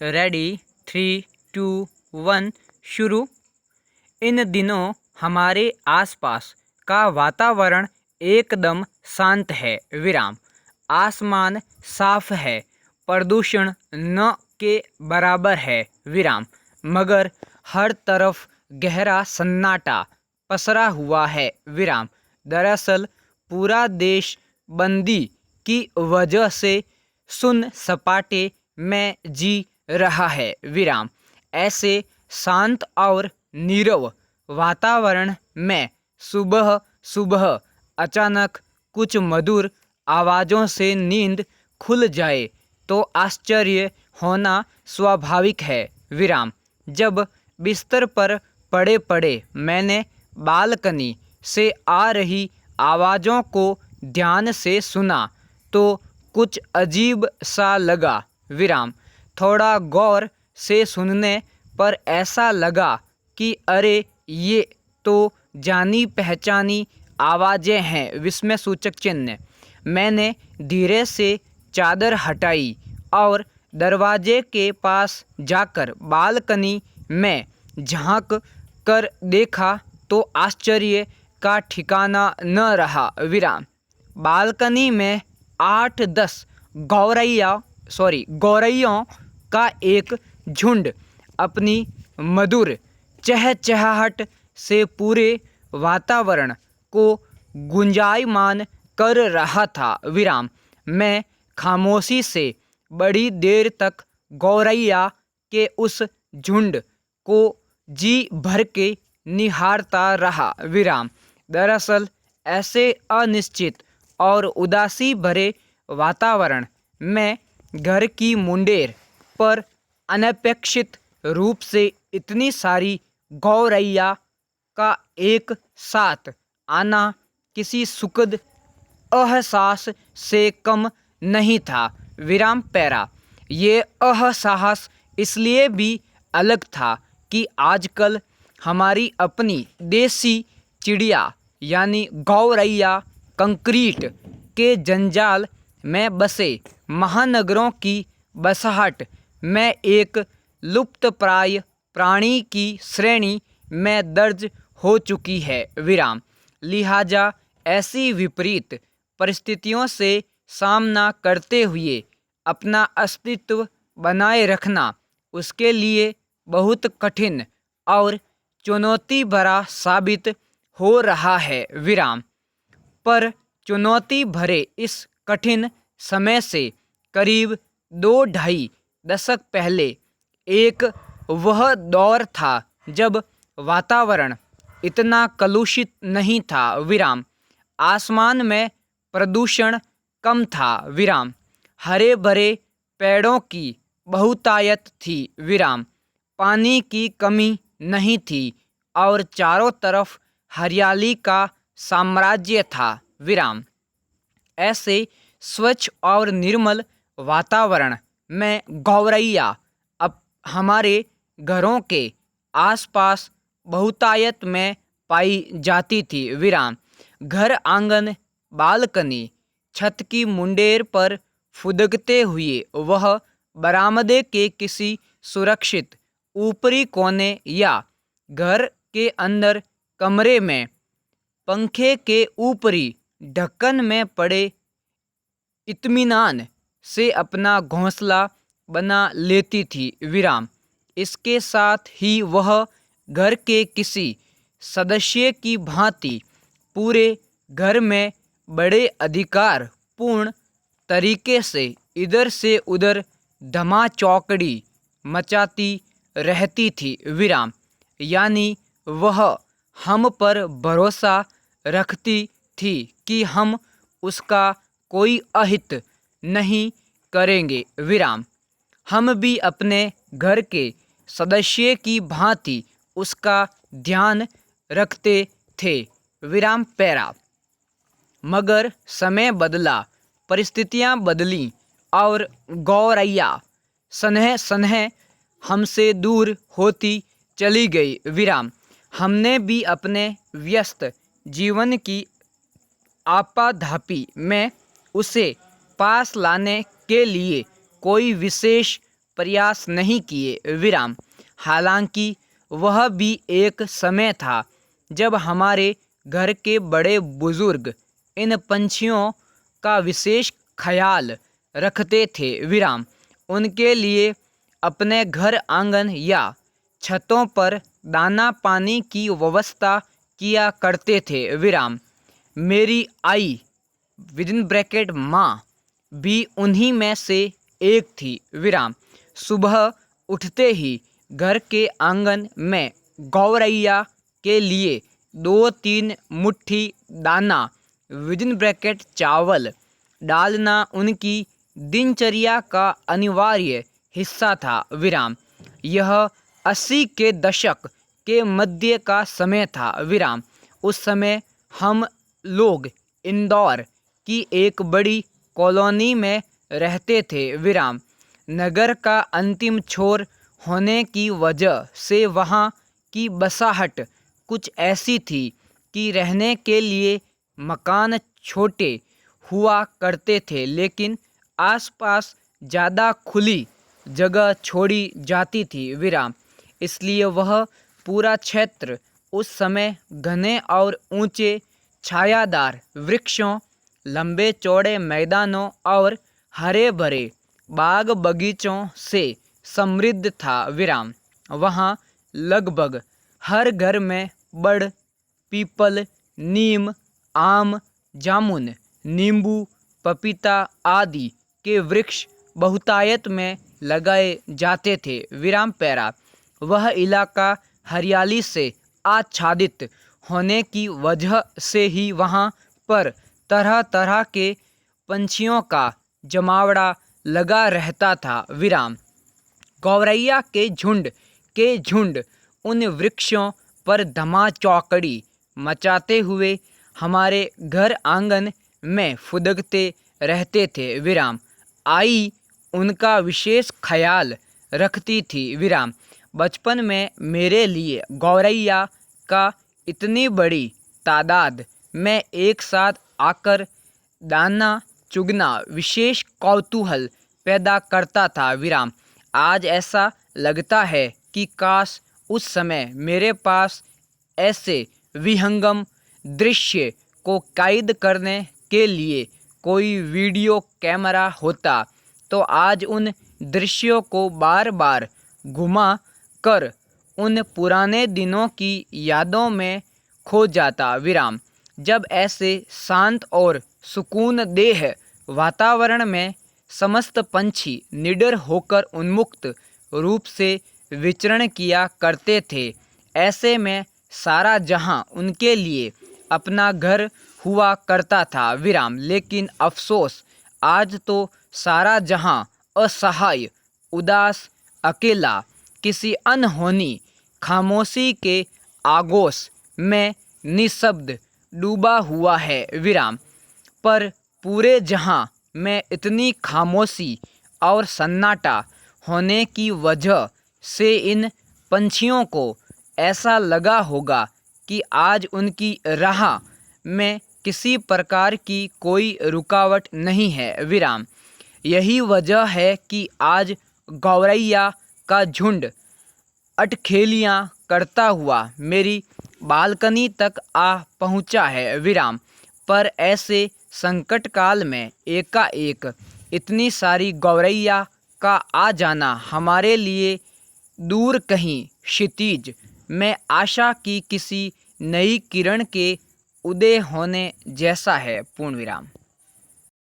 Ready 3, 2, 1 शुरू। इन दिनों हमारे आसपास का वातावरण एकदम शांत है। विराम। आसमान साफ है, प्रदूषण न के बराबर है। विराम। मगर हर तरफ गहरा सन्नाटा पसरा हुआ है। विराम। दरअसल पूरा देश बंदी की वजह से सुन सपाटे में जी रहा है। विराम। ऐसे शांत और नीरव वातावरण में सुबह सुबह अचानक कुछ मधुर आवाज़ों से नींद खुल जाए तो आश्चर्य होना स्वाभाविक है। विराम। जब बिस्तर पर पड़े पड़े मैंने बालकनी से आ रही आवाज़ों को ध्यान से सुना तो कुछ अजीब सा लगा। विराम। थोड़ा गौर से सुनने पर ऐसा लगा कि अरे ये तो जानी पहचानी आवाज़ें हैं। विस्मय सूचक चिन्ह। मैंने धीरे से चादर हटाई और दरवाजे के पास जाकर बालकनी में झांक कर देखा तो आश्चर्य का ठिकाना न रहा। विराम। बालकनी में 8-10 गौरैयों का एक झुंड अपनी मधुर चहचहाहट से पूरे वातावरण को गुंजायमान कर रहा था। विराम। मैं खामोशी से बड़ी देर तक गौरैया के उस झुंड को जी भर के निहारता रहा। विराम। दरअसल ऐसे अनिश्चित और उदासी भरे वातावरण में घर की मुंडेर पर अनपेक्षित रूप से इतनी सारी गौरैया का एक साथ आना किसी सुखद एहसास से कम नहीं था। विराम पैरा। ये एहसास इसलिए भी अलग था कि आजकल हमारी अपनी देसी चिड़िया यानी गौरैया कंक्रीट के जंजाल में बसे महानगरों की बसाहट में एक लुप्तप्राय प्राणी की श्रेणी में दर्ज हो चुकी है। विराम। लिहाजा ऐसी विपरीत परिस्थितियों से सामना करते हुए अपना अस्तित्व बनाए रखना उसके लिए बहुत कठिन और चुनौती भरा साबित हो रहा है। विराम। पर चुनौती भरे इस कठिन समय से करीब 2-2.5 दशक पहले एक वह दौर था जब वातावरण इतना कलुषित नहीं था। विराम। आसमान में प्रदूषण कम था। विराम। हरे भरे पेड़ों की बहुतायत थी। विराम। पानी की कमी नहीं थी और चारों तरफ हरियाली का साम्राज्य था। विराम। ऐसे स्वच्छ और निर्मल वातावरण में गौरैया अब हमारे घरों के आसपास बहुतायत में पाई जाती थी। विराम। घर आंगन बालकनी छत की मुंडेर पर फुदकते हुए वह बरामदे के किसी सुरक्षित ऊपरी कोने या घर के अंदर कमरे में पंखे के ऊपरी ढक्कन में पड़े इत्मीनान से अपना घोंसला बना लेती थी। विराम। इसके साथ ही वह घर के किसी सदस्य की भांति पूरे घर में बड़े अधिकार पूर्ण तरीके से इधर से उधर धमाचौकड़ी मचाती रहती थी। विराम। यानी वह हम पर भरोसा रखती थी कि हम उसका कोई अहित नहीं करेंगे। विराम। हम भी अपने घर के सदस्य की भांति उसका ध्यान रखते थे। विराम पैरा। मगर समय बदला, परिस्थितियां बदलीं और गौरैया सनह सनह हमसे दूर होती चली गई। विराम। हमने भी अपने व्यस्त जीवन की आपाधापी में उसे पास लाने के लिए कोई विशेष प्रयास नहीं किए विराम। हालांकि वह भी एक समय था जब हमारे घर के बड़े बुजुर्ग इन पंछियों का विशेष ख्याल रखते थे विराम। उनके लिए अपने घर आंगन या छतों पर दाना पानी की व्यवस्था किया करते थे विराम। मेरी आई विदिन ब्रैकेट माँ भी उन्हीं में से एक थी विराम। सुबह उठते ही घर के आंगन में गौरैया के लिए 2-3 मुट्ठी दाना विदिन ब्रैकेट चावल डालना उनकी दिनचर्या का अनिवार्य हिस्सा था विराम। यह 80 के दशक के मध्य का समय था विराम। उस समय हम लोग इंदौर की एक बड़ी कॉलोनी में रहते थे विराम। नगर का अंतिम छोर होने की वजह से वहाँ की बसाहट कुछ ऐसी थी कि रहने के लिए मकान छोटे हुआ करते थे, लेकिन आसपास ज़्यादा खुली जगह छोड़ी जाती थी विराम। इसलिए वह पूरा क्षेत्र उस समय घने और ऊंचे छायादार वृक्षों, लंबे चौड़े मैदानों और हरे भरे बाग बगीचों से समृद्ध था विराम। वहाँ लगभग हर घर में बड़, पीपल, नीम, आम, जामुन, नींबू, पपीता आदि के वृक्ष बहुतायत में लगाए जाते थे विराम पैरा। वह इलाका हरियाली से आच्छादित होने की वजह से ही वहाँ पर तरह तरह के पंछियों का जमावड़ा लगा रहता था विराम। गौरैया के झुंड उन वृक्षों पर धमाचौकड़ी मचाते हुए हमारे घर आंगन में फुदकते रहते थे विराम। आई उनका विशेष ख्याल रखती थी विराम। बचपन में मेरे लिए गौरैया का इतनी बड़ी तादाद में एक साथ आकर दाना चुगना विशेष कौतूहल पैदा करता था विराम। आज ऐसा लगता है कि काश उस समय मेरे पास ऐसे विहंगम दृश्य को कैद करने के लिए कोई वीडियो कैमरा होता, तो आज उन दृश्यों को बार बार घुमा कर उन पुराने दिनों की यादों में खो जाता विराम, जब ऐसे शांत और सुकूनदेह वातावरण में समस्त पंछी निडर होकर उन्मुक्त रूप से विचरण किया करते थे। ऐसे में सारा जहां उनके लिए अपना घर हुआ करता था विराम। लेकिन अफसोस, आज तो सारा जहां असहाय, उदास, अकेला, किसी अनहोनी खामोशी के आगोश में निशब्द डूबा हुआ है विराम। पर पूरे जहां में इतनी खामोशी और सन्नाटा होने की वजह से इन पंछियों को ऐसा लगा होगा कि आज उनकी राह में किसी प्रकार की कोई रुकावट नहीं है विराम। यही वजह है कि आज गौरैया का झुंड अटखेलियाँ करता हुआ मेरी बालकनी तक आ पहुँचा है विराम। पर ऐसे संकट काल में एकाएक इतनी सारी गौरैया का आ जाना हमारे लिए दूर कहीं क्षितिज में आशा की किसी नई किरण के उदय होने जैसा है। पूर्ण विराम।